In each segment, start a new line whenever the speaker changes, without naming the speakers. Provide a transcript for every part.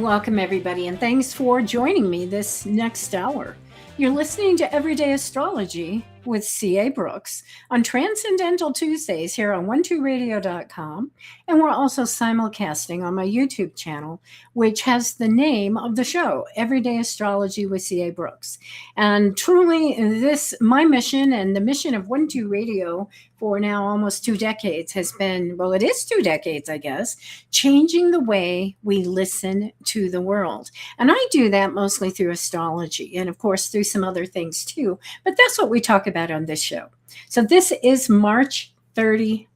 welcome everybody, and thanks for joining me this next hour. You're listening to Everyday Astrology with C.A. Brooks on Transcendental Tuesdays here on 12radio.com, and we're also simulcasting on my YouTube channel, which has the name of the show, Everyday Astrology with C.A. Brooks. And truly, my mission and the mission of 12 Radio for now almost 2 decades has been, well, it is 2 decades, I guess, changing the way we listen to the world. And I do that mostly through astrology and, of course, through some other things too. But that's what we talk about on this show. So this is March 31st.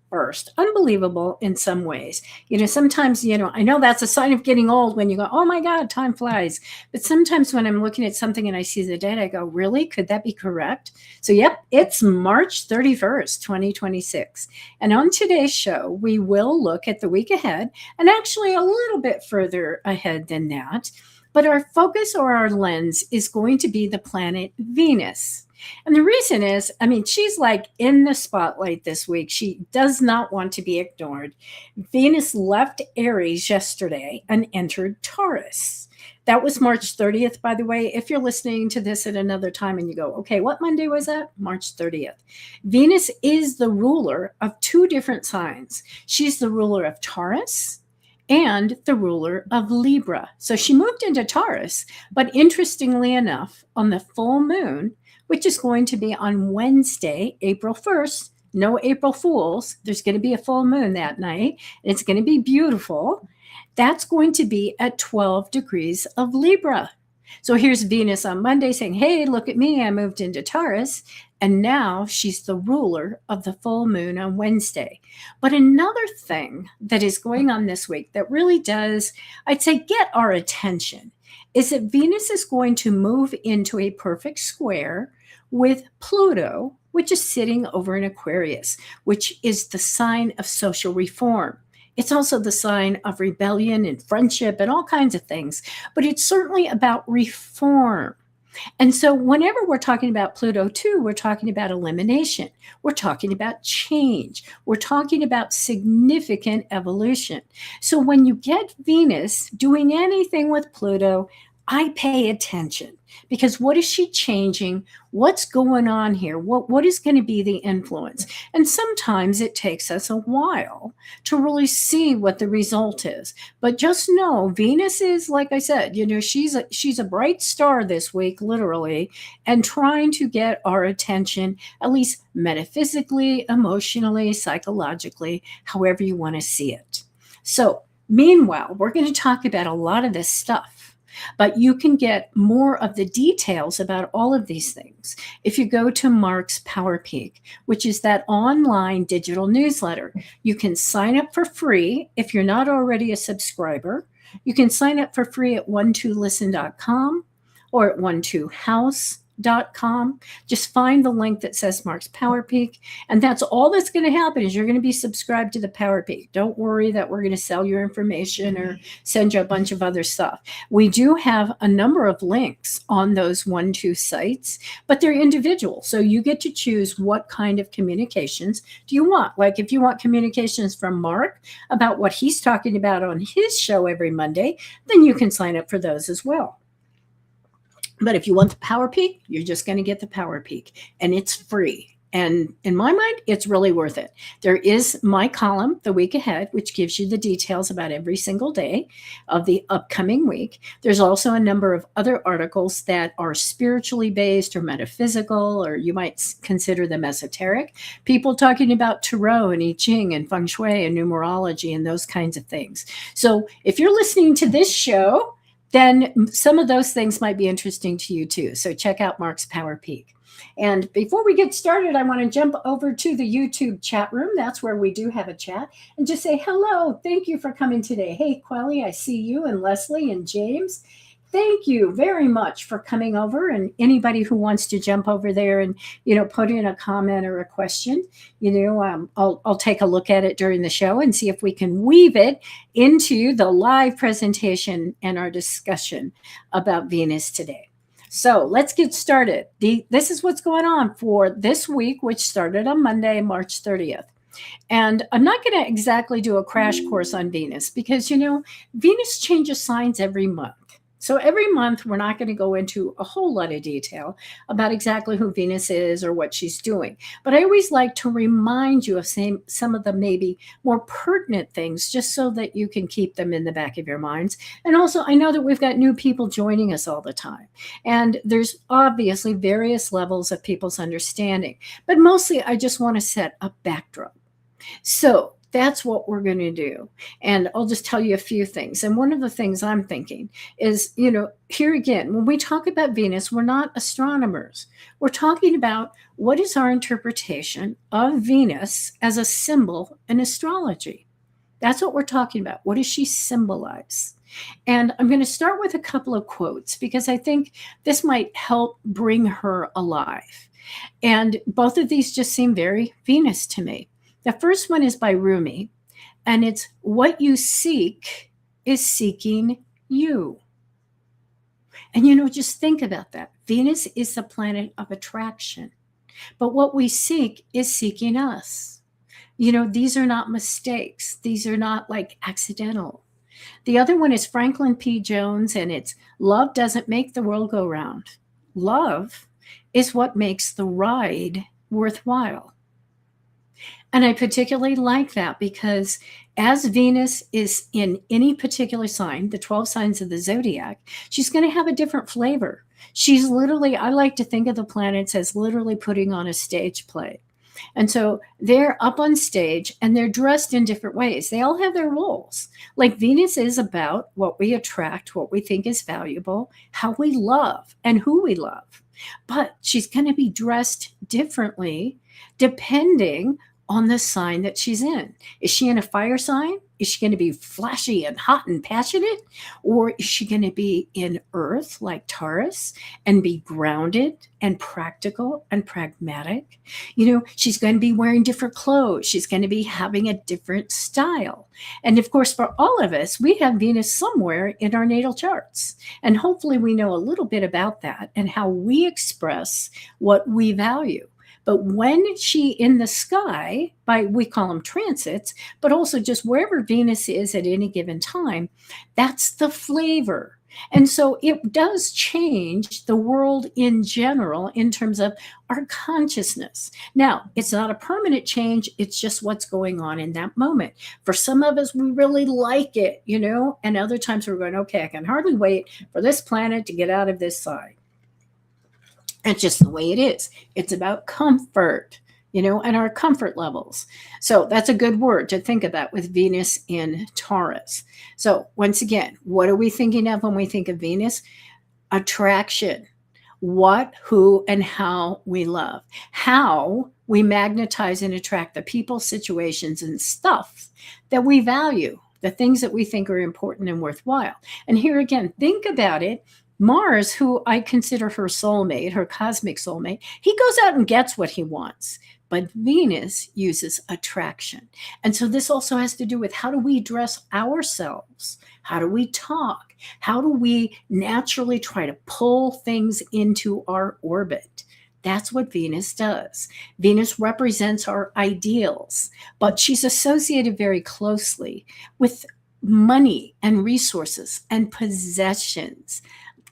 Unbelievable in some ways. Sometimes, I know that's a sign of getting old when you go, oh my God, time flies. But sometimes when I'm looking at something and I see the date, I go, really? Could that be correct? So, yep, it's March 31st, 2026. And on today's show, we will look at the week ahead and actually a little bit further ahead than that. But our focus or our lens is going to be the planet Venus. And the reason is, she's like in the spotlight this week. She does not want to be ignored. Venus left Aries yesterday and entered Taurus. That was March 30th, by the way. If you're listening to this at another time and you go, okay, what Monday was that? March 30th. Venus is the ruler of 2 different signs. She's the ruler of Taurus and the ruler of Libra. So she moved into Taurus, but interestingly enough, on the full moon, which is going to be on Wednesday, April 1st, no April Fools, there's going to be a full moon that night. It's going to be beautiful. That's going to be at 12 degrees of Libra. So here's Venus on Monday saying, hey, look at me, I moved into Taurus. And now she's the ruler of the full moon on Wednesday. But another thing that is going on this week that really does, I'd say, get our attention is that Venus is going to move into a perfect square with Pluto, which is sitting over in Aquarius, which is the sign of social reform. It's also the sign of rebellion and friendship and all kinds of things, but it's certainly about reform. And so whenever we're talking about Pluto too, we're talking about elimination. We're talking about change. We're talking about significant evolution. So when you get Venus doing anything with Pluto, I pay attention, because what is she changing? What's going on here? What is going to be the influence? And sometimes it takes us a while to really see what the result is. But just know, Venus is, like I said, she's a bright star this week, literally, and trying to get our attention, at least metaphysically, emotionally, psychologically, however you want to see it. So meanwhile, we're going to talk about a lot of this stuff. But you can get more of the details about all of these things if you go to Mark's Power Peak, which is that online digital newsletter. You can sign up for free if you're not already a subscriber. You can sign up for free at 12listen.com or at 12house.com. Just find the link that says Mark's Power Peak, and that's all that's going to happen is you're going to be subscribed to the Power Peak. Don't worry that we're going to sell your information or send you a bunch of other stuff. We do have a number of links on those 12 sites, but they're individual, so you get to choose what kind of communications do you want. Like if you want communications from Mark about what he's talking about on his show every Monday, then you can sign up for those as well. But if you want the Power Peak, you're just going to get the Power Peak, and it's free. And in my mind, it's really worth it. There is my column, The Week Ahead, which gives you the details about every single day of the upcoming week. There's also a number of other articles that are spiritually based or metaphysical, or you might consider them esoteric. People talking about Tarot and I Ching and Feng Shui and numerology and those kinds of things. So if you're listening to this show, then some of those things might be interesting to you too. So check out Mark's Power Peak. And before we get started, I want to jump over to the YouTube chat room. That's where we do have a chat. And just say hello. Thank you for coming today. Hey, Quelly, I see you, and Leslie and James. Thank you very much for coming over, and anybody who wants to jump over there and, put in a comment or a question, I'll take a look at it during the show and see if we can weave it into the live presentation and our discussion about Venus today. So let's get started. This is what's going on for this week, which started on Monday, March 30th. And I'm not going to exactly do a crash course on Venus because, Venus changes signs every month. So every month, we're not going to go into a whole lot of detail about exactly who Venus is or what she's doing. But I always like to remind you of some of the maybe more pertinent things just so that you can keep them in the back of your minds. And also, I know that we've got new people joining us all the time. And there's obviously various levels of people's understanding. But mostly, I just want to set a backdrop. So that's what we're going to do. And I'll just tell you a few things. And one of the things I'm thinking is, here again, when we talk about Venus, we're not astronomers. We're talking about what is our interpretation of Venus as a symbol in astrology. That's what we're talking about. What does she symbolize? And I'm going to start with a couple of quotes because I think this might help bring her alive. And both of these just seem very Venus to me. The first one is by Rumi, and it's what you seek is seeking you. And just think about that. Venus is the planet of attraction, but what we seek is seeking us. These are not mistakes. These are not like accidental. The other one is Franklin P. Jones, and it's love doesn't make the world go round. Love is what makes the ride worthwhile. And I particularly like that because as Venus is in any particular sign, the 12 signs of the zodiac, she's going to have a different flavor. She's literally, I like to think of the planets as literally putting on a stage play. And so they're up on stage and they're dressed in different ways. They all have their roles. Like Venus is about what we attract, what we think is valuable, how we love, and who we love. But she's going to be dressed differently depending on the sign that she's in. Is she in a fire sign? Is she going to be flashy and hot and passionate? Or is she going to be in earth like Taurus and be grounded and practical and pragmatic? She's going to be wearing different clothes. She's going to be having a different style. And of course, for all of us, we have Venus somewhere in our natal charts. And hopefully we know a little bit about that and how we express what we value. But when she in the sky, we call them transits, but also just wherever Venus is at any given time, that's the flavor. And so it does change the world in general in terms of our consciousness. Now, it's not a permanent change. It's just what's going on in that moment. For some of us, we really like it, and other times we're going, okay, I can hardly wait for this planet to get out of this sign. It's just the way it is. It's about comfort, and our comfort levels. So that's a good word to think about with Venus in Taurus. So once again, what are we thinking of when we think of Venus? Attraction. What, who, and how we love. How we magnetize and attract the people, situations, and stuff that we value, the things that we think are important and worthwhile. And here again, think about it. Mars, who I consider her soulmate, her cosmic soulmate, he goes out and gets what he wants. But Venus uses attraction. And so this also has to do with how do we dress ourselves? How do we talk? How do we naturally try to pull things into our orbit? That's what Venus does. Venus represents our ideals, but she's associated very closely with money and resources and possessions.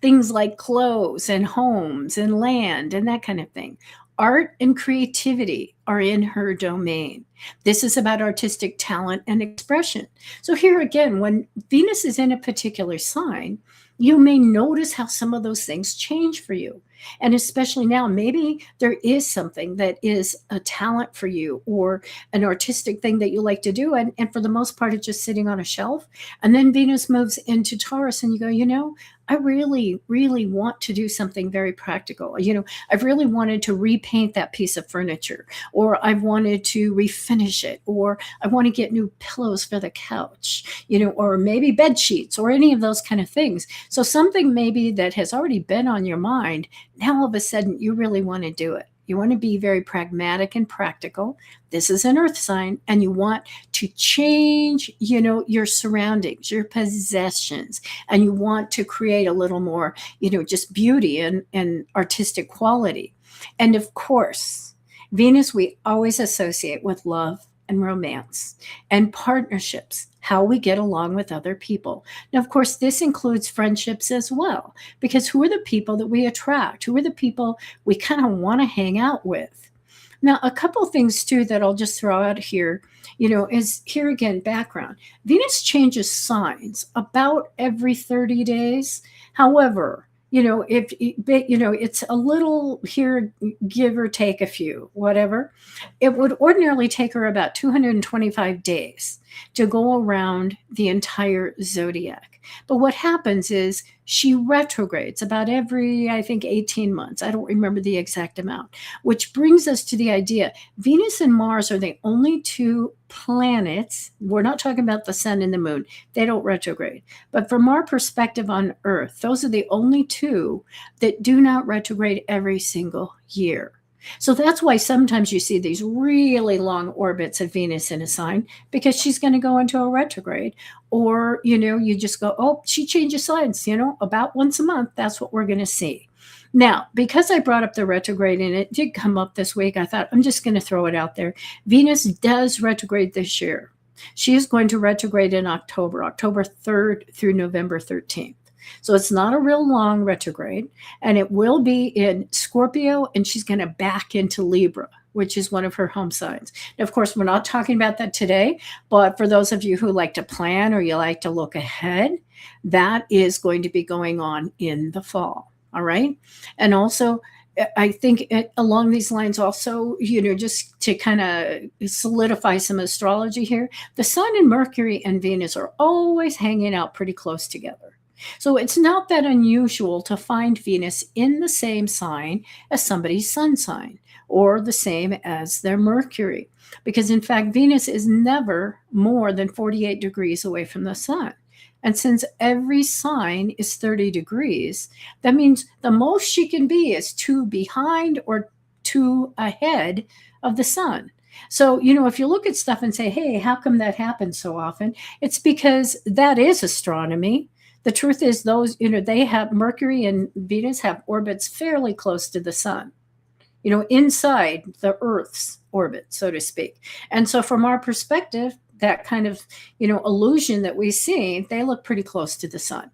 Things like clothes and homes and land and that kind of thing. Art and creativity are in her domain. This is about artistic talent and expression. So here again, when Venus is in a particular sign, you may notice how some of those things change for you. And especially now, maybe there is something that is a talent for you or an artistic thing that you like to do. And for the most part, it's just sitting on a shelf. And then Venus moves into Taurus and you go, I really, really want to do something very practical. I've really wanted to repaint that piece of furniture, or I've wanted to refinish it, or I want to get new pillows for the couch, or maybe bed sheets or any of those kind of things. So something maybe that has already been on your mind, now all of a sudden you really want to do it. You want to be very pragmatic and practical. This is an earth sign, and you want to change, your surroundings, your possessions, and you want to create a little more, just beauty and artistic quality. And of course, Venus, we always associate with love and romance and partnerships, how we get along with other people. Now, of course, this includes friendships as well, because who are the people that we attract? Who are the people we kind of want to hang out with? Now, a couple things too that I'll just throw out here, is here again, background. Venus changes signs about every 30 days. However, if it's a little here, give or take a few, whatever. It would ordinarily take her about 225 days to go around the entire zodiac. But what happens is she retrogrades about every, I think, 18 months. I don't remember the exact amount, which brings us to the idea Venus and Mars are the only two planets. We're not talking about the sun and the moon. They don't retrograde. But from our perspective on Earth, those are the only two that do not retrograde every single year. So that's why sometimes you see these really long orbits of Venus in a sign, because she's going to go into a retrograde. Or, you just go, oh, she changes signs, about once a month. That's what we're going to see. Now, because I brought up the retrograde and it did come up this week, I thought I'm just going to throw it out there. Venus does retrograde this year. She is going to retrograde in October 3rd through November 13th. So it's not a real long retrograde, and it will be in Scorpio, and she's going to back into Libra, which is one of her home signs. Now, of course, we're not talking about that today, but for those of you who like to plan or you like to look ahead, that is going to be going on in the fall. All right. And also, I think along these lines also, just to kind of solidify some astrology here, the sun and Mercury and Venus are always hanging out pretty close together. So it's not that unusual to find Venus in the same sign as somebody's sun sign or the same as their Mercury, because in fact, Venus is never more than 48 degrees away from the sun. And since every sign is 30 degrees, that means the most she can be is 2 behind or 2 ahead of the sun. So, if you look at stuff and say, hey, how come that happens so often? It's because that is astronomy. The truth is those, they have Mercury and Venus have orbits fairly close to the sun, inside the Earth's orbit, so to speak. And so from our perspective, that kind of, illusion that we see, they look pretty close to the sun.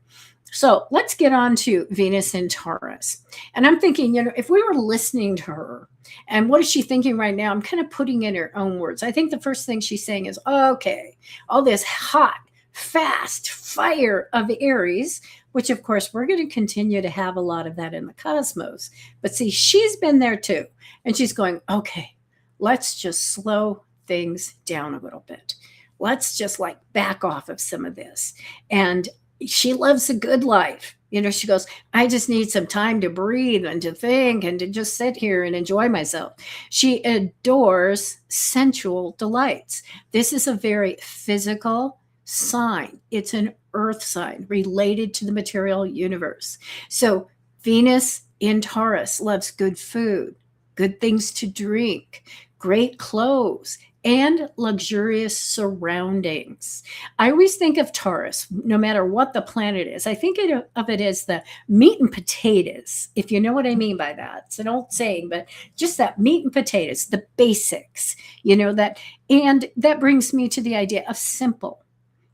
So let's get on to Venus in Taurus. And I'm thinking, if we were listening to her, and what is she thinking right now? I'm kind of putting in her own words. I think the first thing she's saying is, okay, all this hot, fast fire of Aries, which of course we're going to continue to have a lot of that in the cosmos. But see, she's been there too. And she's going, okay, let's just slow things down a little bit. Let's just back off of some of this. And she loves a good life. She goes, I just need some time to breathe and to think and to just sit here and enjoy myself. She adores sensual delights. This is a very physical sign. It's an earth sign related to the material universe. So Venus in Taurus loves good food, good things to drink, great clothes, and luxurious surroundings. I always think of Taurus, no matter what the planet is. I think of it as the meat and potatoes, if you know what I mean by that. It's an old saying, but just that meat and potatoes, the basics, that. And that brings me to the idea of simple.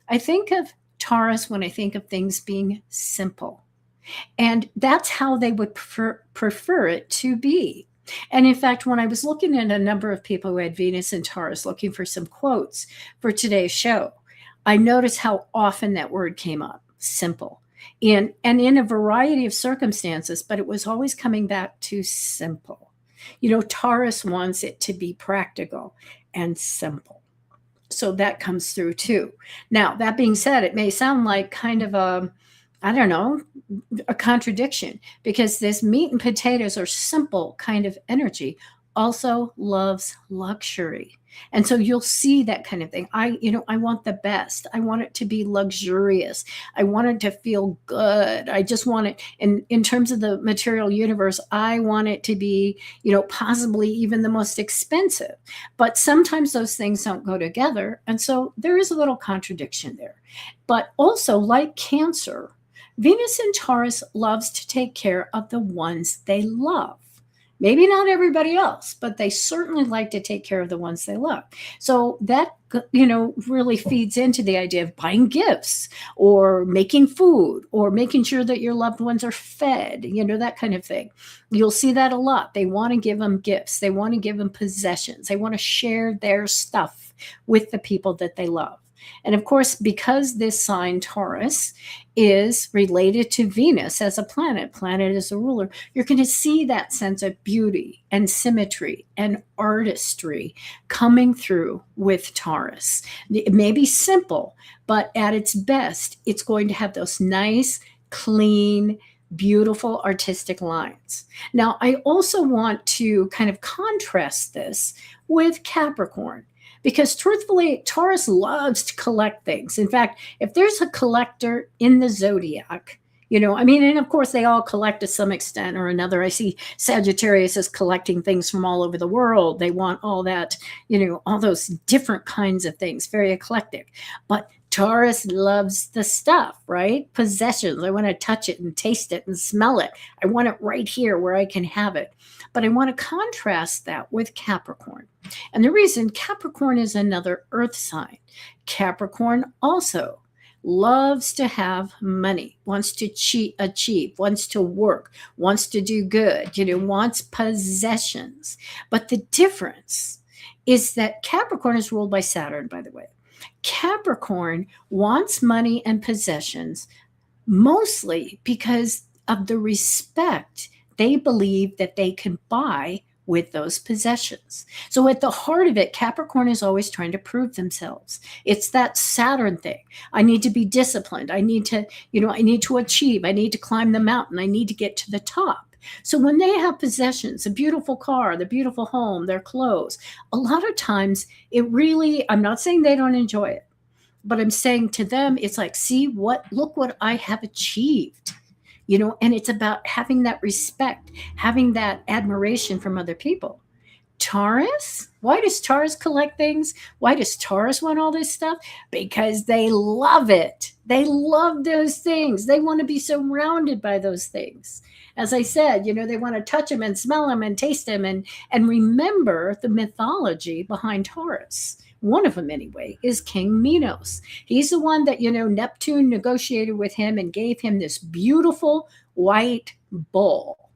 I think of Taurus when I think of things being simple. And that's how they would prefer it to be. And in fact, when I was looking at a number of people who had Venus and Taurus looking for some quotes for today's show, I noticed how often that word came up, simple, and in a variety of circumstances, but it was always coming back to simple. Taurus wants it to be practical and simple. So that comes through too. Now, that being said, it may sound like kind of a contradiction, because this meat and potatoes or simple kind of energy also loves luxury. And so you'll see that kind of thing. I want the best. I want it to be luxurious. I want it to feel good. I just want it, in terms of the material universe, I want it to be, possibly even the most expensive. But sometimes those things don't go together. And so there is a little contradiction there. But also, like Cancer, Venus in Taurus loves to take care of the ones they love. Maybe not everybody else, but they certainly like to take care of the ones they love. So that, really feeds into the idea of buying gifts or making food or making sure that your loved ones are fed, that kind of thing. You'll see that a lot. They want to give them gifts, they want to give them possessions, they want to share their stuff with the people that they love. And of course, because this sign, Taurus, is related to Venus as a planet as a ruler, you're going to see that sense of beauty and symmetry and artistry coming through with Taurus. It may be simple, but at its best, it's going to have those nice, clean, beautiful artistic lines. Now, I also want to kind of contrast this with Capricorn, because truthfully, Taurus loves to collect things. In fact, if there's a collector in the zodiac, and of course they all collect to some extent or another. I see Sagittarius is collecting things from all over the world. They want all that, all those different kinds of things, very eclectic. But Taurus loves the stuff, right? Possessions. I want to touch it and taste it and smell it. I want it right here where I can have it. But I want to contrast that with Capricorn. And the reason, Capricorn is another earth sign. Capricorn also loves to have money, wants to achieve, wants to work, wants to do good, wants possessions. But the difference is that Capricorn is ruled by Saturn, by the way. Capricorn wants money and possessions mostly because of the respect they believe that they can buy with those possessions. So at the heart of it, Capricorn is always trying to prove themselves. It's that Saturn thing. I need to be disciplined. I need to, I need to achieve. I need to climb the mountain. I need to get to the top. So when they have possessions, a beautiful car, the beautiful home, their clothes, a lot of times it really, I'm not saying they don't enjoy it, but I'm saying to them, it's like, look what I have achieved. And it's about having that respect, having that admiration from other people. Taurus? Why does Taurus collect things? Why does Taurus want all this stuff? Because they love it. They love those things. They want to be surrounded by those things. As I said, they want to touch them and smell them and taste them and remember the mythology behind Taurus. One of them, anyway, is King Minos. He's the one that, Neptune negotiated with him and gave him this beautiful white bull.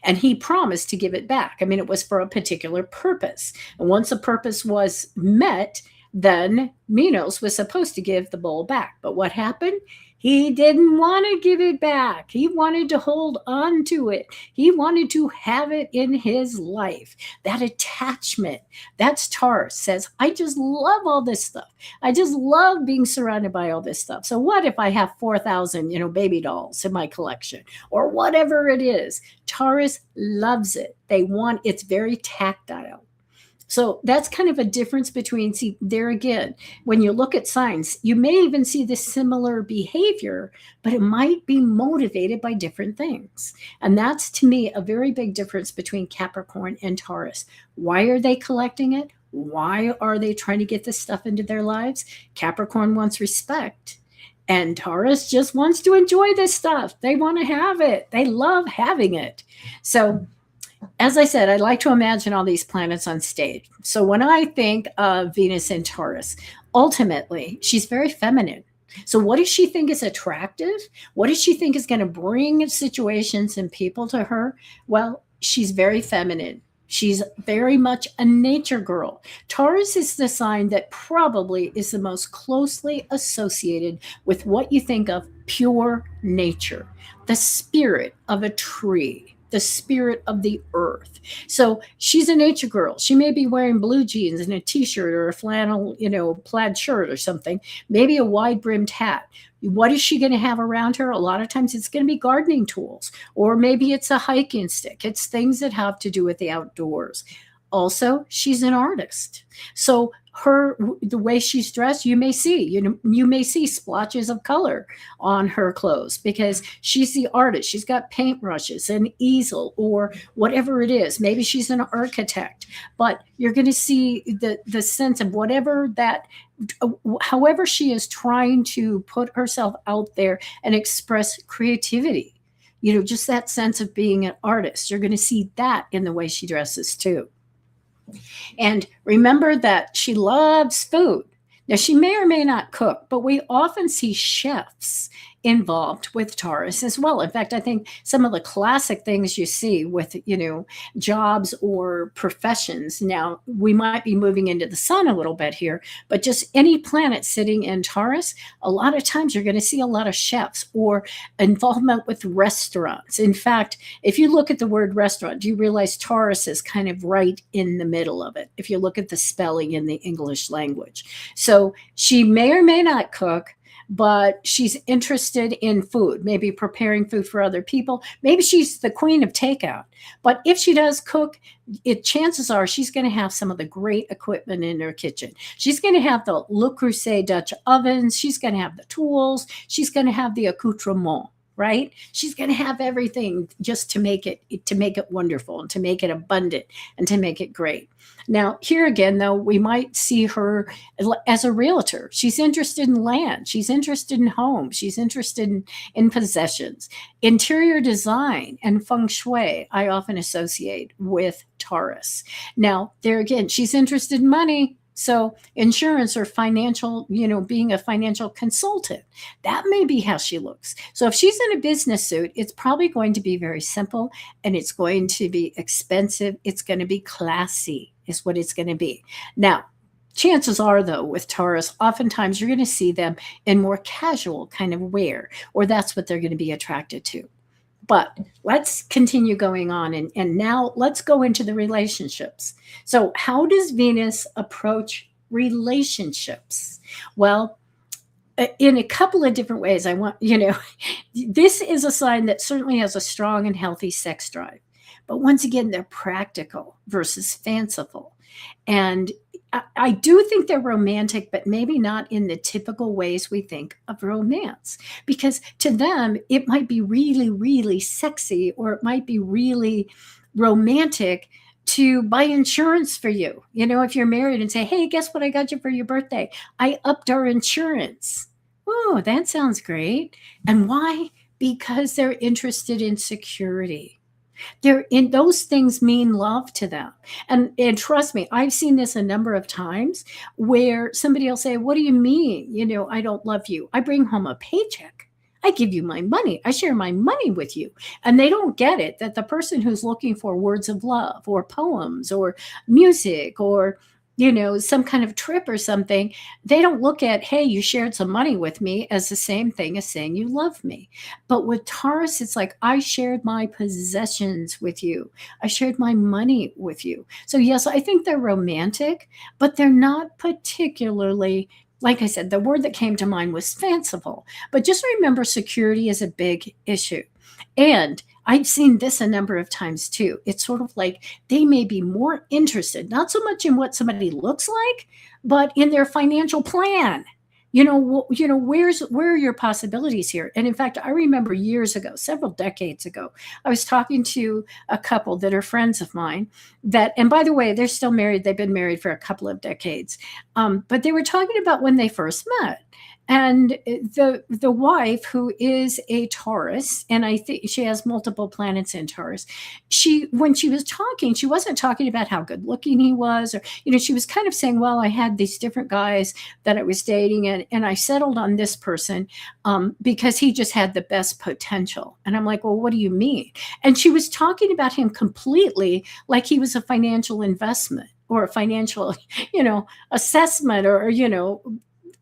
And he promised to give it back. I mean, it was for a particular purpose. And once the purpose was met, then Minos was supposed to give the bull back. But what happened? He didn't want to give it back. He wanted to hold on to it. He wanted to have it in his life. That attachment, that's Taurus, says, I just love all this stuff. I just love being surrounded by all this stuff. So what if I have 4,000, baby dolls in my collection or whatever it is? Taurus loves it. It's very tactile. So that's kind of a difference between, see, there again, when you look at signs, you may even see this similar behavior, but it might be motivated by different things. And that's, to me, a very big difference between Capricorn and Taurus. Why are they collecting it? Why are they trying to get this stuff into their lives? Capricorn wants respect. And Taurus just wants to enjoy this stuff. They want to have it. They love having it. So, as I said, I like to imagine all these planets on stage. So when I think of Venus in Taurus, ultimately, she's very feminine. So what does she think is attractive? What does she think is going to bring situations and people to her? Well, she's very feminine. She's very much a nature girl. Taurus is the sign that probably is the most closely associated with what you think of pure nature, the spirit of a tree, the spirit of the earth. So she's a nature girl. She may be wearing blue jeans and a t-shirt or a flannel, plaid shirt or something, maybe a wide brimmed hat. What is she going to have around her? A lot of times it's going to be gardening tools, or maybe it's a hiking stick. It's things that have to do with the outdoors. Also, she's an artist. So the way she's dressed, you may see splotches of color on her clothes because she's the artist. She's got paintbrushes, an easel, or whatever it is. Maybe she's an architect, but you're going to see the sense of however she is trying to put herself out there and express creativity. just that sense of being an artist. You're going to see that in the way she dresses too. And remember that she loves food. Now, she may or may not cook, but we often see chefs involved with Taurus as well. In fact, I think some of the classic things you see with, jobs or professions. Now, we might be moving into the sun a little bit here, but just any planet sitting in Taurus, a lot of times you're going to see a lot of chefs or involvement with restaurants. In fact, if you look at the word restaurant, do you realize Taurus is kind of right in the middle of it if you look at the spelling in the English language? So she may or may not cook, but she's interested in food, maybe preparing food for other people. Maybe she's the queen of takeout. But if she does cook, chances are she's going to have some of the great equipment in her kitchen. She's going to have the Le Creuset Dutch ovens. She's going to have the tools. She's going to have the accoutrement, right? She's going to have everything just to make it wonderful and to make it abundant and to make it great. Now, here again, though, we might see her as a realtor. She's interested in land. She's interested in homes. She's interested in possessions. Interior design and feng shui, I often associate with Taurus. Now, there again, she's interested in money. So insurance or financial, being a financial consultant, that may be how she looks. So if she's in a business suit, it's probably going to be very simple and it's going to be expensive. It's going to be classy is what it's going to be. Now, chances are, though, with Taurus, oftentimes you're going to see them in more casual kind of wear, or that's what they're going to be attracted to. But let's continue going on. And now let's go into the relationships. So, how does Venus approach relationships? Well, in a couple of different ways. This is a sign that certainly has a strong and healthy sex drive. But once again, they're practical versus fanciful. And I do think they're romantic, but maybe not in the typical ways we think of romance. Because to them, it might be really, really sexy, or it might be really romantic to buy insurance for you. If you're married and say, hey, guess what I got you for your birthday? I upped our insurance. Oh, that sounds great. And why? Because they're interested in security. Those things mean love to them. And trust me, I've seen this a number of times where somebody will say, what do you mean? I don't love you. I bring home a paycheck. I give you my money. I share my money with you. And they don't get it that the person who's looking for words of love or poems or music or some kind of trip or something, they don't look at, hey, you shared some money with me as the same thing as saying you love me. But with Taurus, it's like, I shared my possessions with you. I shared my money with you. So yes, I think they're romantic, but they're not particularly, like I said, the word that came to mind was fanciful. But just remember, security is a big issue. And I've seen this a number of times too. It's sort of like they may be more interested, not so much in what somebody looks like, but in their financial plan. Where are your possibilities here? And in fact, I remember years ago, several decades ago, I was talking to a couple that are friends of mine and by the way, they're still married. They've been married for a couple of decades. But they were talking about when they first met. And the wife, who is a Taurus, and I think she has multiple planets in Taurus, when she was talking, she wasn't talking about how good looking he was, or she was kind of saying, well, I had these different guys that I was dating, and I settled on this person because he just had the best potential. And I'm like, well, what do you mean? And she was talking about him completely like he was a financial investment or a financial, assessment or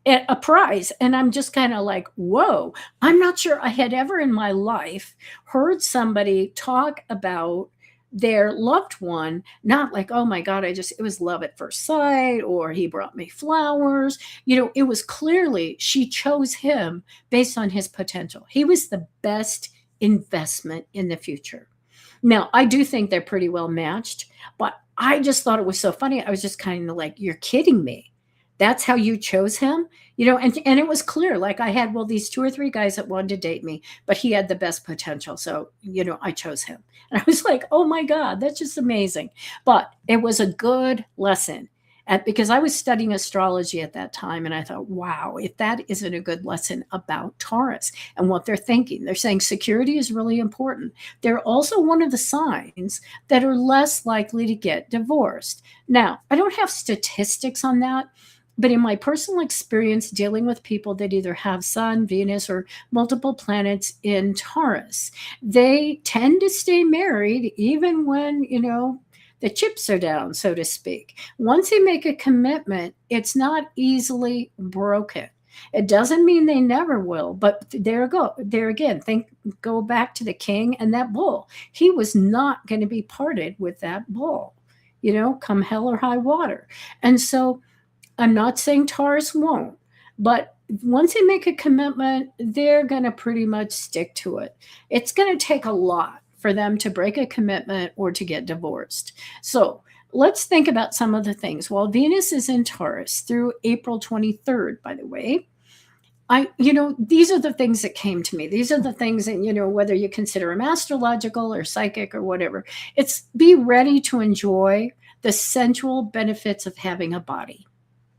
a prize. And I'm just kind of like, whoa, I'm not sure I had ever in my life heard somebody talk about their loved one, not like, oh my God, it was love at first sight, or he brought me flowers. It was clearly she chose him based on his potential. He was the best investment in the future. Now, I do think they're pretty well matched, but I just thought it was so funny. I was just kind of like, you're kidding me. That's how you chose him? And it was clear, like I had, these 2 or 3 guys that wanted to date me, but he had the best potential. So, I chose him. And I was like, oh my God, that's just amazing. But it was a good lesson. because I was studying astrology at that time, and I thought, wow, if that isn't a good lesson about Taurus and what they're thinking. They're saying security is really important. They're also one of the signs that are less likely to get divorced. Now, I don't have statistics on that, but in my personal experience dealing with people that either have Sun, Venus, or multiple planets in Taurus, they tend to stay married even when, the chips are down, so to speak. Once they make a commitment, it's not easily broken. It doesn't mean they never will, but there again, go back to the king and that bull. He was not going to be parted with that bull, come hell or high water. And so I'm not saying Taurus won't, but once they make a commitment, they're going to pretty much stick to it. It's going to take a lot for them to break a commitment or to get divorced. So let's think about some of the things. While Venus is in Taurus through April 23rd, by the way, these are the things that came to me. These are the things that, whether you consider them astrological or psychic or whatever, it's be ready to enjoy the sensual benefits of having a body.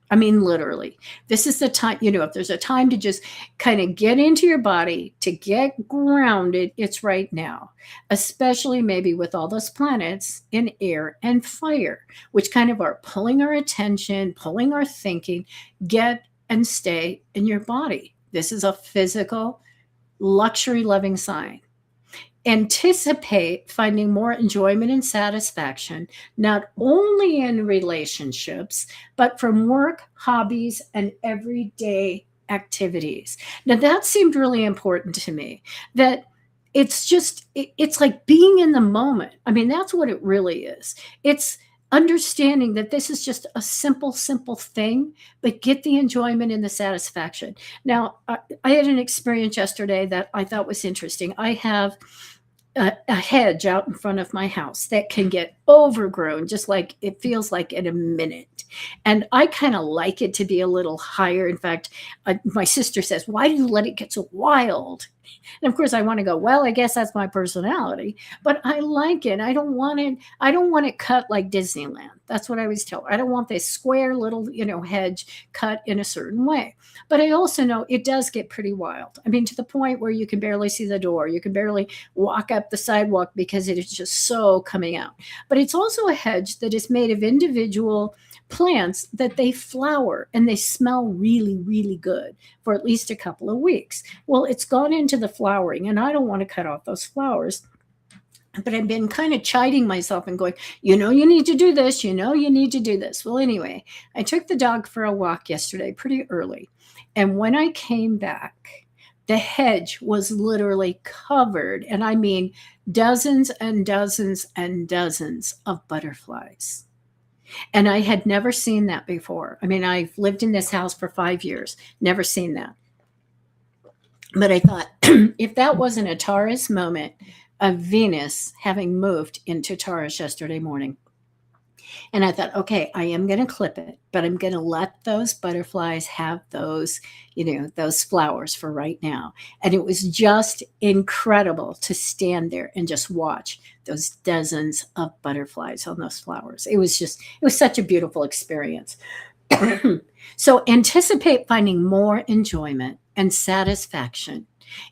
I mean, literally, this is the time, if there's a time to just kind of get into your body, to get grounded, it's right now, especially maybe with all those planets in air and fire, which kind of are pulling our attention, pulling our thinking. Get and stay in your body. This is a physical, luxury loving sign. Anticipate finding more enjoyment and satisfaction, not only in relationships, but from work, hobbies, and everyday activities. Now, that seemed really important to me, that it's like being in the moment. I mean, that's what it really is. It's understanding that this is just a simple thing, but get the enjoyment and the satisfaction. Now, I had an experience yesterday that I thought was interesting. I have a hedge out in front of my house that can get overgrown, just like it feels like in a minute. And I kind of like it to be a little higher. In fact, my sister says, why do you let it get so wild? And of course I want to go, well, I guess that's my personality, but I like it. I don't want it cut like Disneyland. That's what I was told. I don't want this square little, hedge cut in a certain way. But I also know it does get pretty wild. I mean, to the point where you can barely see the door. You can barely walk up the sidewalk because it is just so coming out. But it's also a hedge that is made of individual plants that they flower and they smell really, really good for at least a couple of weeks. Well, it's gone into the flowering, and I don't want to cut off those flowers. But I've been kind of chiding myself and going, you need to do this. You need to do this. Well, anyway, I took the dog for a walk yesterday pretty early. And when I came back, the hedge was literally covered, and I mean dozens and dozens and dozens of butterflies. And I had never seen that before. I mean, I've lived in this house for 5 years, never seen that. But I thought, if that wasn't a Taurus moment of Venus having moved into Taurus yesterday morning, and I thought, okay, I am going to clip it, but I'm going to let those butterflies have those, those flowers for right now. And it was just incredible to stand there and just watch those dozens of butterflies on those flowers. It was such a beautiful experience. So anticipate finding more enjoyment and satisfaction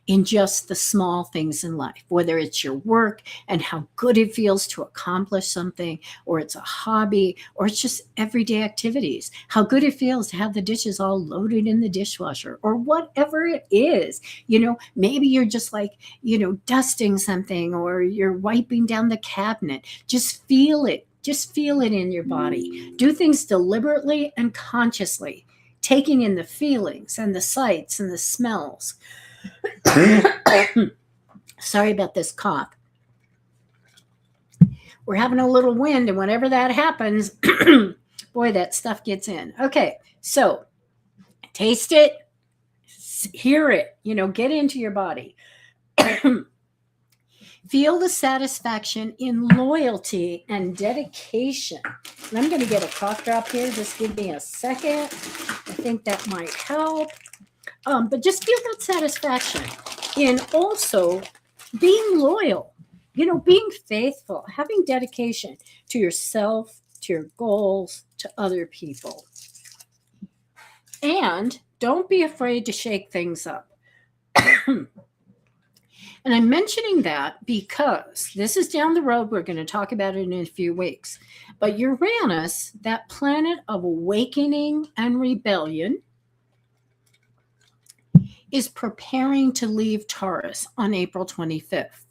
in just the small things in life, whether it's your work and how good it feels to accomplish something, or it's a hobby, or it's just everyday activities, how good it feels to have the dishes all loaded in the dishwasher, or whatever it is. Maybe you're just like, dusting something, or you're wiping down the cabinet. Just feel it. Just feel it in your body. Do things deliberately and consciously, taking in the feelings and the sights and the smells. Sorry about this cough. We're having a little wind, and whenever that happens, boy, that stuff gets in. Okay, so taste it, hear it, get into your body. Feel the satisfaction in loyalty and dedication. And I'm going to get a cough drop here. Just give me a second. I think that might help. But just feel that satisfaction in also being loyal, being faithful, having dedication to yourself, to your goals, to other people. And don't be afraid to shake things up. And I'm mentioning that because this is down the road. We're going to talk about it in a few weeks. But Uranus, that planet of awakening and rebellion, is preparing to leave Taurus on April 25th.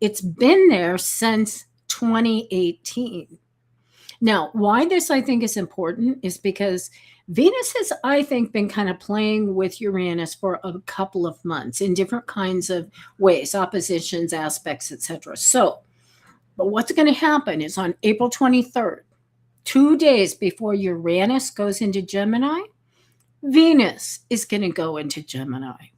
It's been there since 2018. Now, why this I think is important is because Venus has, I think, been kind of playing with Uranus for a couple of months in different kinds of ways, oppositions, aspects, etc. So, but what's going to happen is on April 23rd, 2 days before Uranus goes into Gemini, Venus is going to go into Gemini.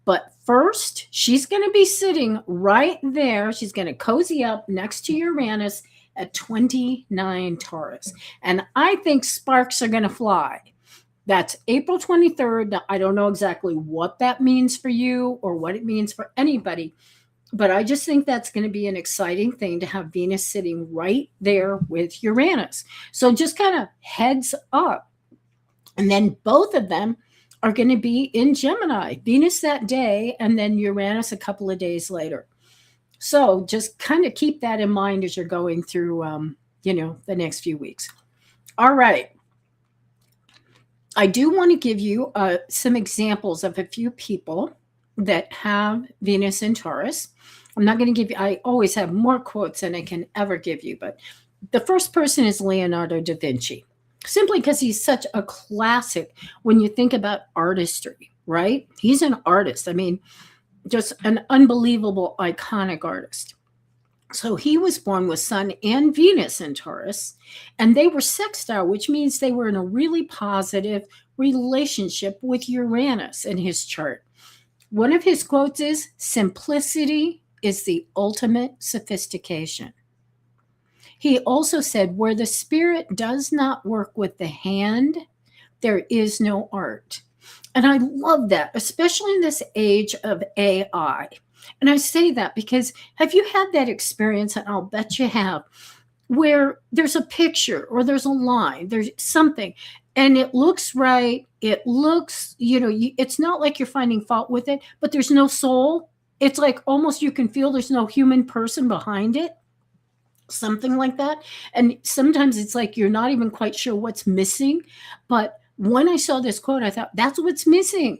But first, she's going to be sitting right there. She's going to cozy up next to Uranus at 29 Taurus. And I think sparks are going to fly. That's April 23rd. Now, I don't know exactly what that means for you or what it means for anybody, but I just think that's going to be an exciting thing to have Venus sitting right there with Uranus. So just kind of heads up. And then both of them are going to be in Gemini, Venus that day, and then Uranus a couple of days later. So just kind of keep that in mind as you're going through, the next few weeks. All right. I do want to give you some examples of a few people that have Venus in Taurus. I'm not going to give you, I always have more quotes than I can ever give you, but the first person is Leonardo da Vinci. Simply because he's such a classic when you think about artistry, right? He's an artist. I mean, just an unbelievable, iconic artist. So he was born with Sun and Venus in Taurus, and they were sextile, which means they were in a really positive relationship with Uranus in his chart. One of his quotes is, "Simplicity is the ultimate sophistication." He also said, "Where the spirit does not work with the hand, there is no art." And I love that, especially in this age of AI. And I say that because have you had that experience, and I'll bet you have, where there's a picture or there's a line, there's something, and it looks right, it looks, it's not like you're finding fault with it, but there's no soul. It's like almost you can feel there's no human person behind it. Something like that. And sometimes it's like you're not even quite sure what's missing. But when I saw this quote, I thought, that's what's missing.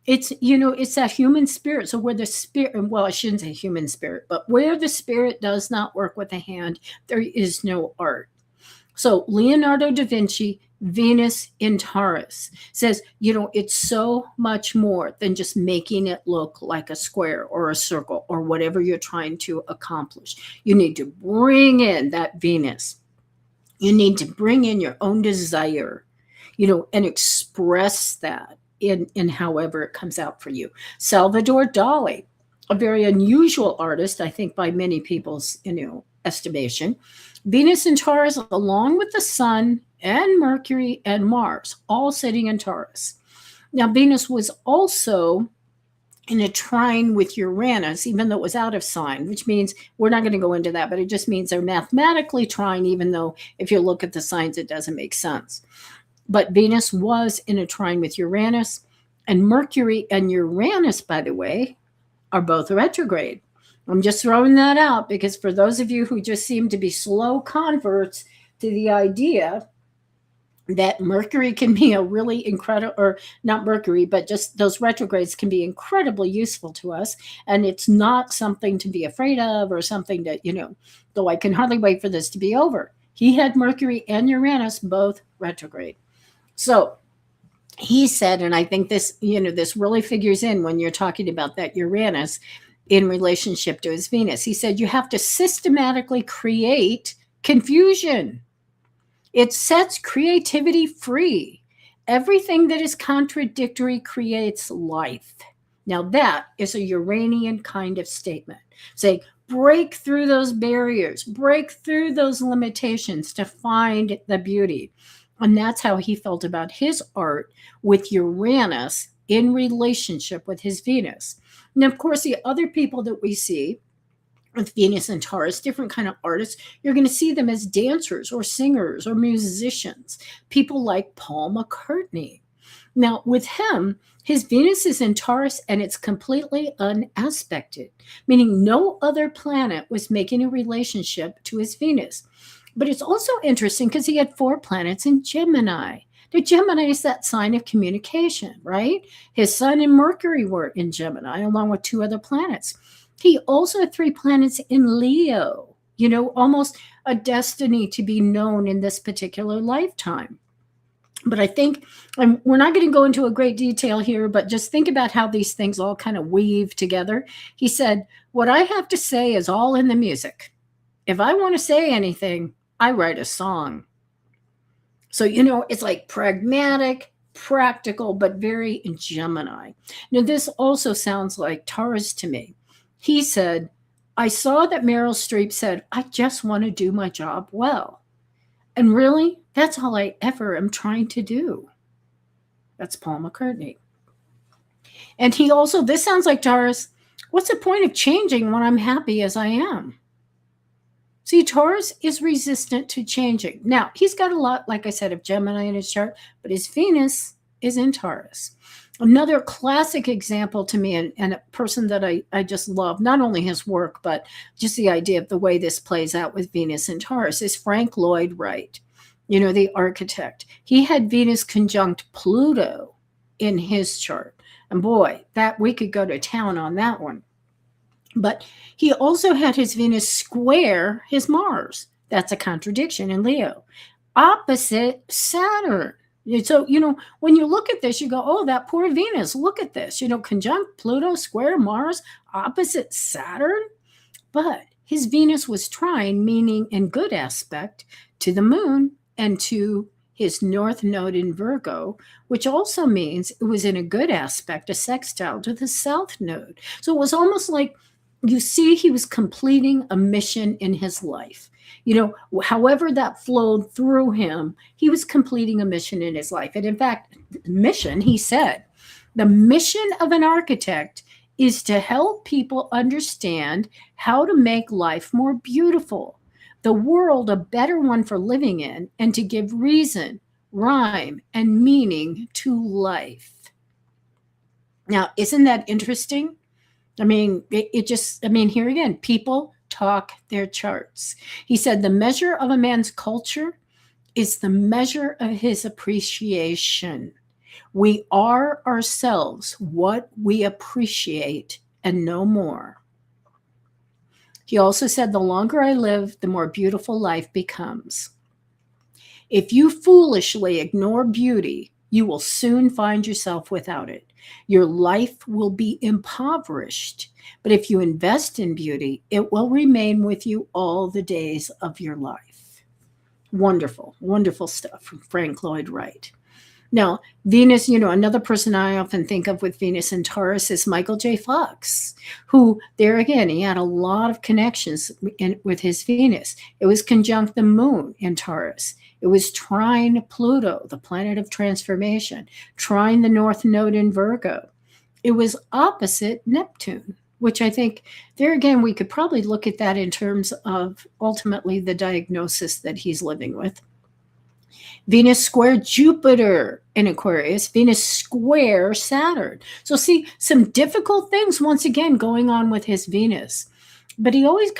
It's, it's that human spirit. So where the spirit, well, I shouldn't say human spirit, but where the spirit does not work with the hand, there is no art. So Leonardo da Vinci, Venus in Taurus, says, it's so much more than just making it look like a square or a circle or whatever you're trying to accomplish. You need to bring in that Venus. You need to bring in your own desire, and express that in however it comes out for you. Salvador Dali, a very unusual artist, I think, by many people's, estimation. Venus in Taurus, along with the Sun and Mercury and Mars, all sitting in Taurus. Now, Venus was also in a trine with Uranus, even though it was out of sign, which means we're not going to go into that, but it just means they're mathematically trine, even though if you look at the signs, it doesn't make sense. But Venus was in a trine with Uranus, and Mercury and Uranus, by the way, are both retrograde. I'm just throwing that out because for those of you who just seem to be slow converts to the idea that Mercury can be a really incredible, or not Mercury, but just those retrogrades can be incredibly useful to us. And it's not something to be afraid of or something that, though I can hardly wait for this to be over. He had Mercury and Uranus both retrograde. So he said, and I think this, this really figures in when you're talking about that Uranus in relationship to his Venus. He said, you have to systematically create confusion. It sets creativity free. Everything that is contradictory creates life. Now that is a Uranian kind of statement. Say, break through those barriers, break through those limitations to find the beauty. And that's how he felt about his art with Uranus in relationship with his Venus. And of course, the other people that we see with Venus and Taurus, different kind of artists, you're going to see them as dancers or singers or musicians, people like Paul McCartney. Now, with him, his Venus is in Taurus and it's completely unaspected, meaning no other planet was making a relationship to his Venus. But it's also interesting because he had 4 planets in Gemini. The Gemini is that sign of communication, right? His Sun and Mercury were in Gemini, along with 2 other planets. He also had 3 planets in Leo, almost a destiny to be known in this particular lifetime. But I think, and we're not going to go into a great detail here, but just think about how these things all kind of weave together. He said, what I have to say is all in the music. If I want to say anything, I write a song. So, it's like pragmatic, practical, but very Gemini. Now, this also sounds like Taurus to me. He said, I saw that Meryl Streep said, I just want to do my job well. And really, that's all I ever am trying to do. That's Paul McCartney. And he also, this sounds like Taurus, what's the point of changing when I'm happy as I am? See, Taurus is resistant to changing. Now, he's got a lot, like I said, of Gemini in his chart, but his Venus is in Taurus. Another classic example to me, and a person that I just love, not only his work, but just the idea of the way this plays out with Venus and Taurus, is Frank Lloyd Wright, the architect. He had Venus conjunct Pluto in his chart. And boy, that we could go to town on that one. But he also had his Venus square his Mars. That's a contradiction in Leo. Opposite Saturn. So, when you look at this, you go, oh, that poor Venus, look at this, conjunct Pluto, square Mars, opposite Saturn. But his Venus was trine, meaning in good aspect to the moon and to his north node in Virgo, which also means it was in a good aspect, a sextile to the south node. So it was almost like, you see, he was completing a mission in his life. However that flowed through him, he was completing a mission in his life. And in fact, mission, he said, the mission of an architect is to help people understand how to make life more beautiful, the world a better one for living in, and to give reason, rhyme, and meaning to life. Now, isn't that interesting? I mean, here again, people talk their charts. He said the measure of a man's culture is the measure of his appreciation. We are ourselves what we appreciate and no more. He also said, the longer I live, the more beautiful life becomes. If you foolishly ignore beauty, you will soon find yourself without it. Your life will be impoverished, but if you invest in beauty, it will remain with you all the days of your life. Wonderful, wonderful stuff from Frank Lloyd Wright. Now, Venus, another person I often think of with Venus and Taurus is Michael J. Fox, who, there again, he had a lot of connections with his Venus. It was conjunct the moon in Taurus. It was trine Pluto, the planet of transformation, trine the north node in Virgo. It was opposite Neptune, which I think, there again, we could probably look at that in terms of ultimately the diagnosis that he's living with. Venus square Jupiter in Aquarius, Venus square Saturn. So see, some difficult things once again going on with his Venus. But he always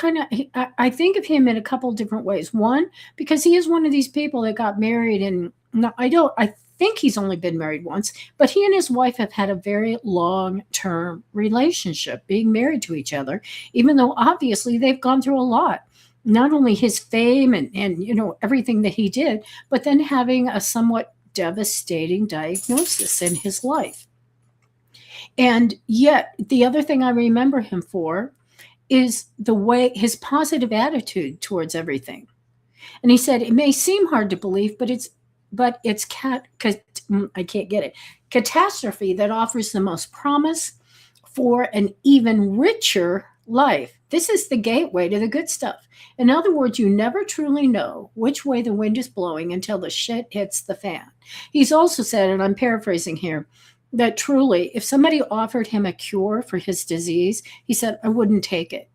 I think of him in a couple different ways. One, because he is one of these people that got married, and I think he's only been married once, but he and his wife have had a very long-term relationship, being married to each other, even though obviously they've gone through a lot. Not only his fame and everything that he did, but then having a somewhat devastating diagnosis in his life. And yet, the other thing I remember him for is the way, his positive attitude towards everything. And he said, it may seem hard to believe, but it's I can't get it. Catastrophe that offers the most promise for an even richer life. This is the gateway to the good stuff. In other words, you never truly know which way the wind is blowing until the shit hits the fan. He's also said, and I'm paraphrasing here, that truly, if somebody offered him a cure for his disease, he said, I wouldn't take it.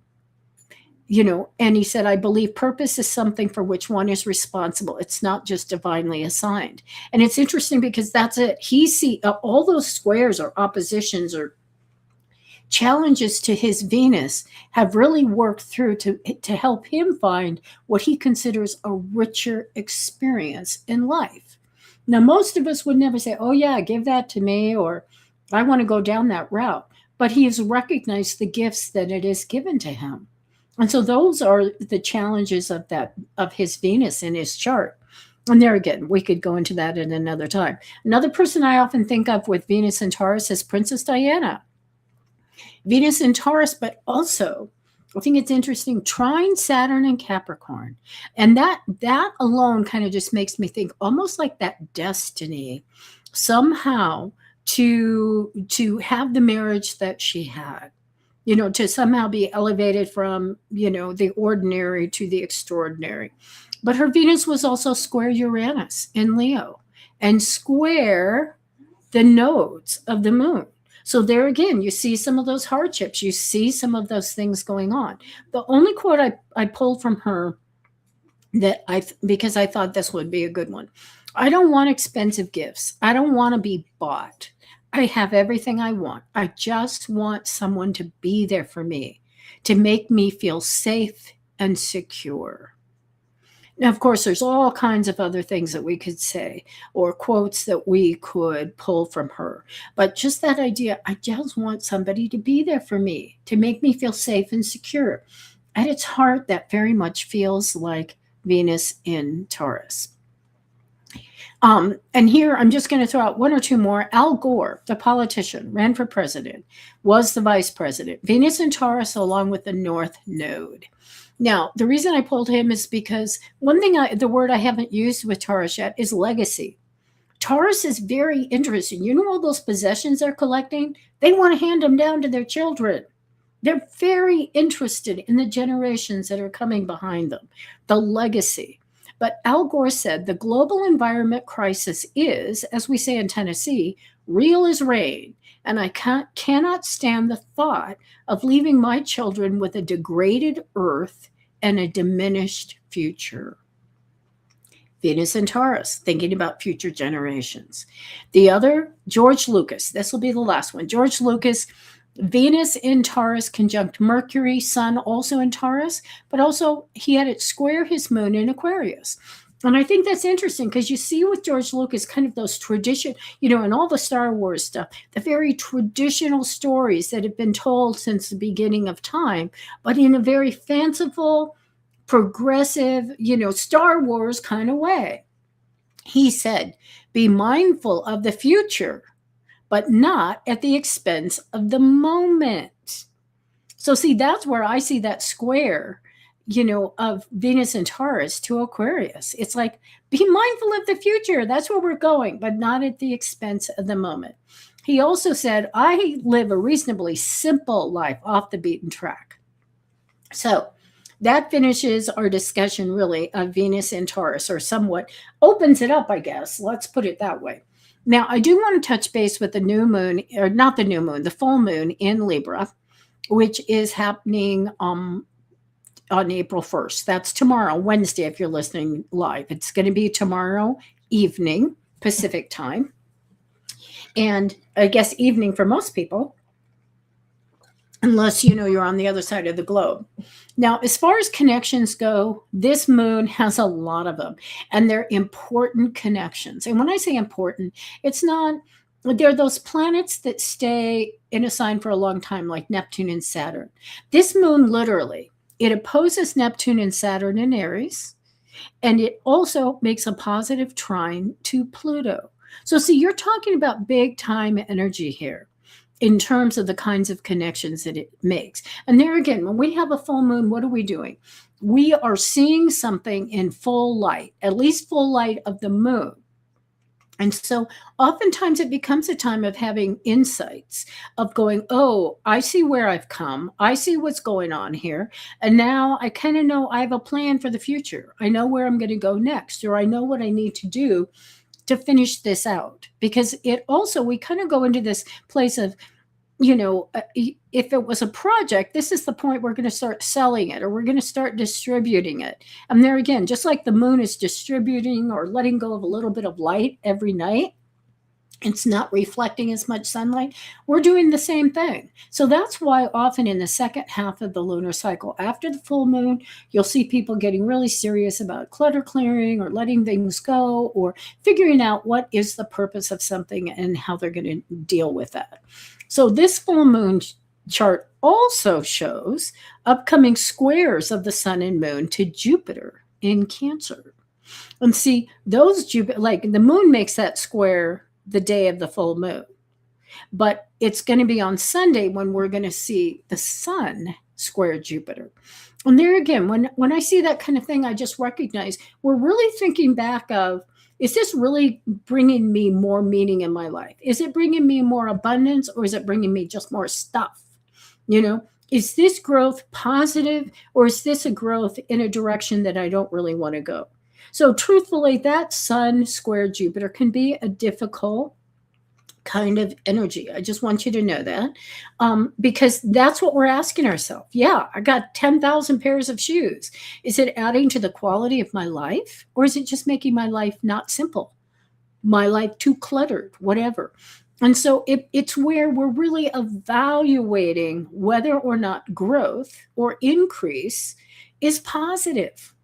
And he said, I believe purpose is something for which one is responsible. It's not just divinely assigned. And it's interesting because that's it. He see all those squares or oppositions or challenges to his Venus have really worked through to help him find what he considers a richer experience in life. Now, most of us would never say, oh, yeah, give that to me, or I want to go down that route. But he has recognized the gifts that it is given to him. And so those are the challenges of his Venus in his chart. And there again, we could go into that at another time. Another person I often think of with Venus and Taurus is Princess Diana. Venus in Taurus, but also I think it's interesting, trine Saturn and Capricorn. And that alone kind of just makes me think almost like that destiny somehow to have the marriage that she had, to somehow be elevated from, the ordinary to the extraordinary. But her Venus was also square Uranus in Leo and square the nodes of the moon. So there again, you see some of those hardships. You see some of those things going on. The only quote I pulled from her because I thought this would be a good one. I don't want expensive gifts. I don't want to be bought. I have everything I want. I just want someone to be there for me, to make me feel safe and secure. Now, of course, there's all kinds of other things that we could say or quotes that we could pull from her. But just that idea, I just want somebody to be there for me, to make me feel safe and secure. At its heart, that very much feels like Venus in Taurus. And here, I'm just going to throw out one or two more. Al Gore, the politician, ran for president, was the vice president. Venus in Taurus along with the North Node. Now, the reason I pulled him is because one thing, the word I haven't used with Taurus yet is legacy. Taurus is very interesting. You know all those possessions they're collecting? They want to hand them down to their children. They're very interested in the generations that are coming behind them, the legacy. But Al Gore said the global environment crisis is, as we say in Tennessee, real as rain. And I cannot stand the thought of leaving my children with a degraded earth and a diminished future. Venus and Taurus, thinking about future generations. The other, George Lucas. This will be the last one. George Lucas, Venus in Taurus conjunct Mercury, Sun also in Taurus, but also he had it square his moon in Aquarius. And I think that's interesting because you see with George Lucas kind of those tradition, and all the Star Wars stuff, the very traditional stories that have been told since the beginning of time, but in a very fanciful, progressive, Star Wars kind of way. He said, be mindful of the future, but not at the expense of the moment. So see, that's where I see that square of Venus and Taurus to Aquarius. It's like, be mindful of the future. That's where we're going, but not at the expense of the moment. He also said, I live a reasonably simple life off the beaten track. So that finishes our discussion really of Venus and Taurus, or somewhat opens it up, I guess. Let's put it that way. Now, I do want to touch base with the new moon, or not the new moon, the full moon in Libra, which is happening on April 1st. That's tomorrow, Wednesday, if you're listening live. It's going to be tomorrow evening, Pacific time. And I guess evening for most people, unless you're on the other side of the globe. Now, as far as connections go, this moon has a lot of them, and they're important connections. And when I say important, it's not, they're those planets that stay in a sign for a long time, like Neptune and Saturn. This moon literally, it opposes Neptune and Saturn in Aries, and it also makes a positive trine to Pluto. So see, you're talking about big time energy here in terms of the kinds of connections that it makes. And there again, when we have a full moon, what are we doing? We are seeing something in full light, at least full light of the moon. And so oftentimes it becomes a time of having insights, of going, oh, I see where I've come. I see what's going on here. And now I kind of know I have a plan for the future. I know where I'm going to go next, or I know what I need to do to finish this out. Because it also, we kind of go into this place of, if it was a project, this is the point we're going to start selling it, or we're going to start distributing it. And there again, just like the moon is distributing or letting go of a little bit of light every night, it's not reflecting as much sunlight. We're doing the same thing. So that's why often in the second half of the lunar cycle, after the full moon, you'll see people getting really serious about clutter clearing or letting things go or figuring out what is the purpose of something and how they're going to deal with that. So this full moon chart also shows upcoming squares of the sun and moon to Jupiter in Cancer. And see, those Jupiter, like the moon makes that square the day of the full moon, but it's going to be on Sunday when we're going to see the sun square Jupiter. And there again, when I see that kind of thing, I just recognize we're really thinking back of, is this really bringing me more meaning in my life? Is it bringing me more abundance, or is it bringing me just more stuff? Is this growth positive, or is this a growth in a direction that I don't really want to go? So truthfully, that sun square Jupiter can be a difficult kind of energy. I just want you to know that, because that's what we're asking ourselves. Yeah, I got 10,000 pairs of shoes. Is it adding to the quality of my life, or is it just making my life not simple, my life too cluttered, whatever? And so it's where we're really evaluating whether or not growth or increase is positive.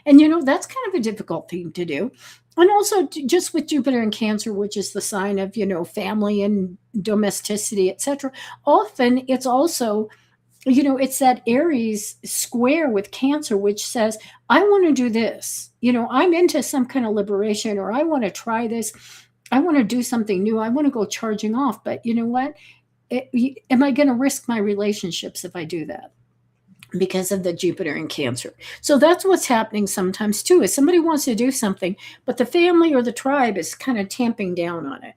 And that's kind of a difficult thing to do. And also just with Jupiter in Cancer, which is the sign of, family and domesticity, etc. Often it's also, it's that Aries square with Cancer, which says, I want to do this. I'm into some kind of liberation, or I want to try this. I want to do something new. I want to go charging off. But you know what? Am I going to risk my relationships if I do that? Because of the Jupiter in Cancer. So that's what's happening sometimes too, is somebody wants to do something, but the family or the tribe is kind of tamping down on it.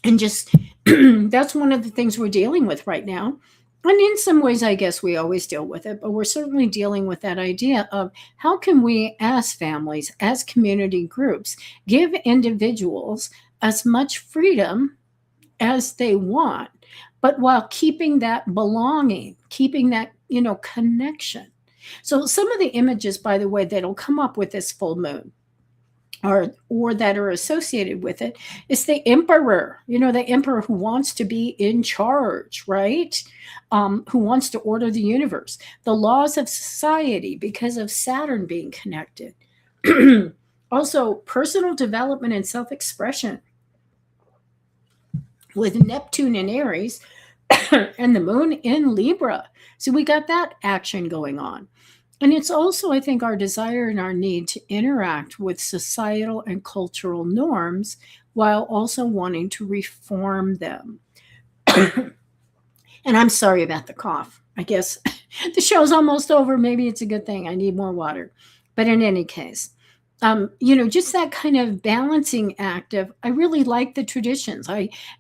And just that's one of the things we're dealing with right now. And in some ways, I guess we always deal with it, but we're certainly dealing with that idea of how can we, as families, as community groups, give individuals as much freedom as they want, but while keeping that belonging, keeping that, connection. So some of the images, by the way, that'll come up with this full moon or that are associated with it is the emperor, the emperor who wants to be in charge, right? Who wants to order the universe, the laws of society because of Saturn being connected. Also, personal development and self-expression with Neptune in Aries and the moon in Libra. So we got that action going on. And it's also, I think, our desire and our need to interact with societal and cultural norms while also wanting to reform them. And I'm sorry about the cough. I guess the show's almost over. Maybe it's a good thing. I need more water. But in any case, just that kind of balancing act of, I really like the traditions.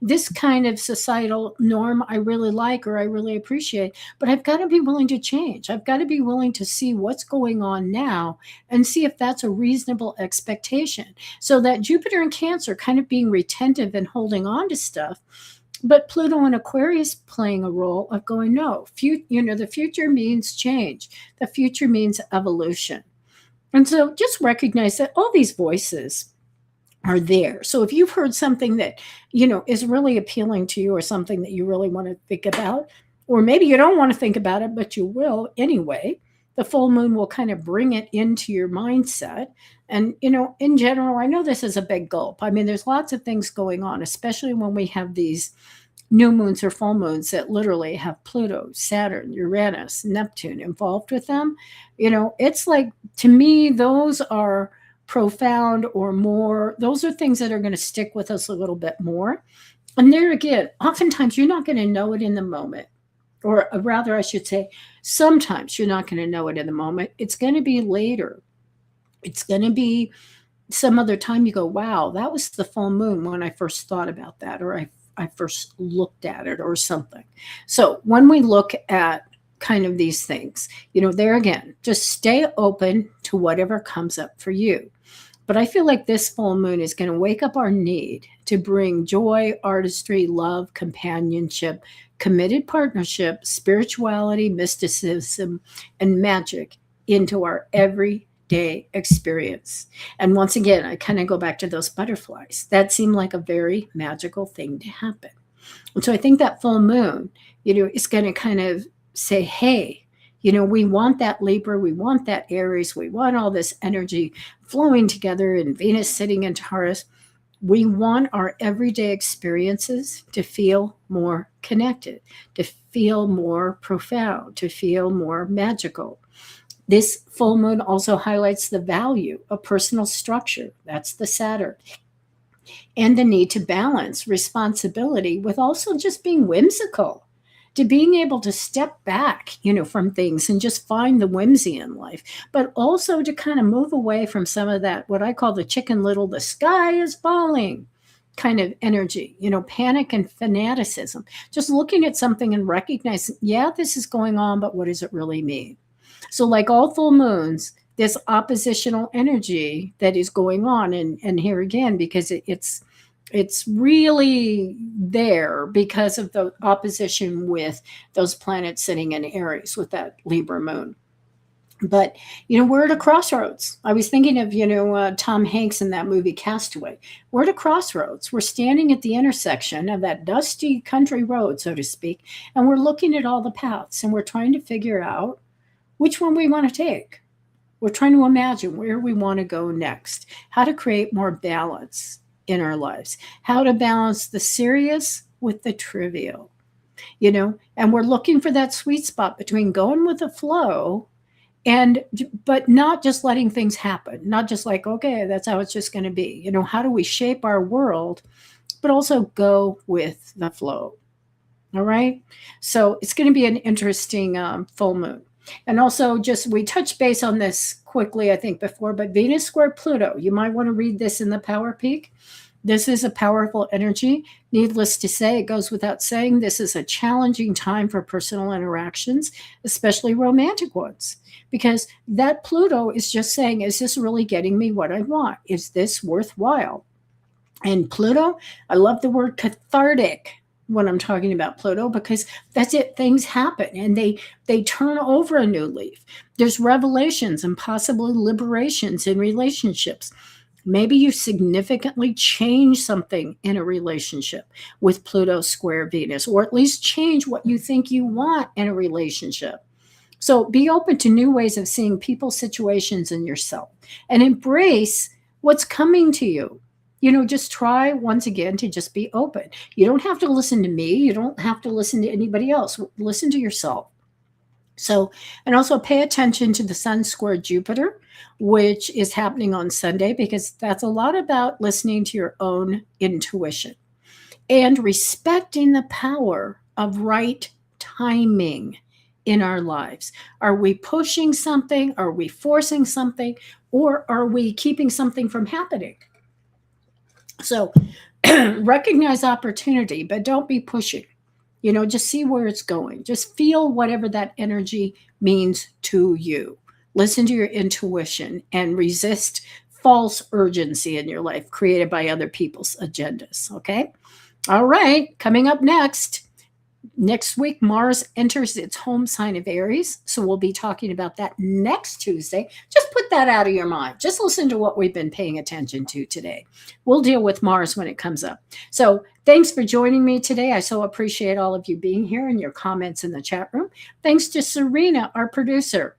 This kind of societal norm I really like, or I really appreciate, but I've got to be willing to change. I've got to be willing to see what's going on now and see if that's a reasonable expectation. So that Jupiter in Cancer kind of being retentive and holding on to stuff, but Pluto in Aquarius playing a role of going, no, the future means change. The future means evolution. And so just recognize that all these voices are there. So if you've heard something that, is really appealing to you, or something that you really want to think about, or maybe you don't want to think about it, but you will anyway, the full moon will kind of bring it into your mindset. And, in general, I know this is a big gulp. I mean, there's lots of things going on, especially when we have these new moons or full moons that literally have Pluto, Saturn, Uranus, Neptune involved with them. It's like, to me, those are profound, or more, those are things that are going to stick with us a little bit more. And there again, oftentimes you're not going to know it in the moment, or rather, I should say, sometimes you're not going to know it in the moment. It's going to be later. It's going to be some other time you go, wow, that was the full moon when I first thought about that, or I first looked at it, or something. So when we look at kind of these things, there again, just stay open to whatever comes up for you. But I feel like this full moon is going to wake up our need to bring joy, artistry, love, companionship, committed partnership, spirituality, mysticism, and magic into our everyday experience. And once again, I kind of go back to those butterflies. That seemed like a very magical thing to happen. And so I think that full moon, is going to kind of say, hey, we want that Libra, we want that Aries, we want all this energy flowing together, and Venus sitting in Taurus. We want our everyday experiences to feel more connected, to feel more profound, to feel more magical. This full moon also highlights the value of personal structure. That's the Saturn. And the need to balance responsibility with also just being whimsical, to being able to step back, from things and just find the whimsy in life, but also to kind of move away from some of that, what I call the Chicken Little, the sky is falling kind of energy, panic and fanaticism. Just looking at something and recognizing, yeah, this is going on, but what does it really mean? So, like all full moons, this oppositional energy that is going on, and here again, because it's really there because of the opposition with those planets sitting in Aries with that Libra moon. But we're at a crossroads. I was thinking of Tom Hanks in that movie Castaway. We're at a crossroads. We're standing at the intersection of that dusty country road, so to speak, and we're looking at all the paths, and we're trying to figure out which one we want to take. We're trying to imagine where we want to go next, how to create more balance in our lives, how to balance the serious with the trivial, and we're looking for that sweet spot between going with the flow but not just letting things happen, not just like, okay, that's how it's just going to be. How do we shape our world, but also go with the flow? All right. So it's going to be an interesting full moon. And also, just we touched base on this quickly, I think, before, but Venus square Pluto, you might want to read this in the Power Peak. This is a powerful energy. Needless to say, it goes without saying, this is a challenging time for personal interactions, especially romantic ones, because that Pluto is just saying, is this really getting me what I want? Is this worthwhile? And Pluto, I love the word cathartic when I'm talking about Pluto, because that's it. Things happen and they turn over a new leaf. There's revelations and possibly liberations in relationships. Maybe you significantly change something in a relationship with Pluto square Venus, or at least change what you think you want in a relationship. So be open to new ways of seeing people, situations, and yourself, and embrace what's coming to you. Just try once again to just be open. You don't have to listen to me. You don't have to listen to anybody else. Listen to yourself. So, and also pay attention to the Sun square Jupiter, which is happening on Sunday, because that's a lot about listening to your own intuition and respecting the power of right timing in our lives. Are we pushing something? Are we forcing something? Or are we keeping something from happening? So recognize opportunity, but don't be pushing. Just see where it's going. Just feel whatever that energy means to you. Listen to your intuition and resist false urgency in your life created by other people's agendas. Okay? All right. Coming up next week, Mars enters its home sign of Aries. So we'll be talking about that next Tuesday. Just put that out of your mind. Just listen to what we've been paying attention to today. We'll deal with Mars when it comes up. So thanks for joining me today. I so appreciate all of you being here and your comments in the chat room. Thanks to Serena, our producer.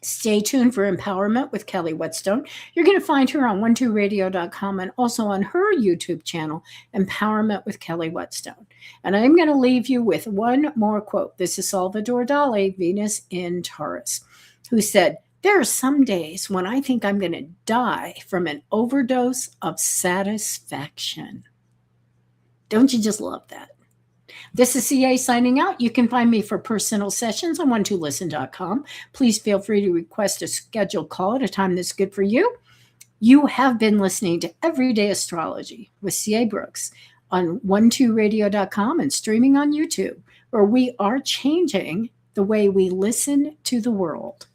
Stay tuned for Empowerment with Kelly Whetstone. You're going to find her on 12radio.com and also on her YouTube channel, Empowerment with Kelly Whetstone. And I'm going to leave you with one more quote. This is Salvador Dali, Venus in Taurus, who said, "There are some days when I think I'm going to die from an overdose of satisfaction." Don't you just love that? This is CA signing out. You can find me for personal sessions on 12listen.com. Please feel free to request a scheduled call at a time that's good for you. You have been listening to Everyday Astrology with CA Brooks on 12radio.com and streaming on YouTube, where we are changing the way we listen to the world.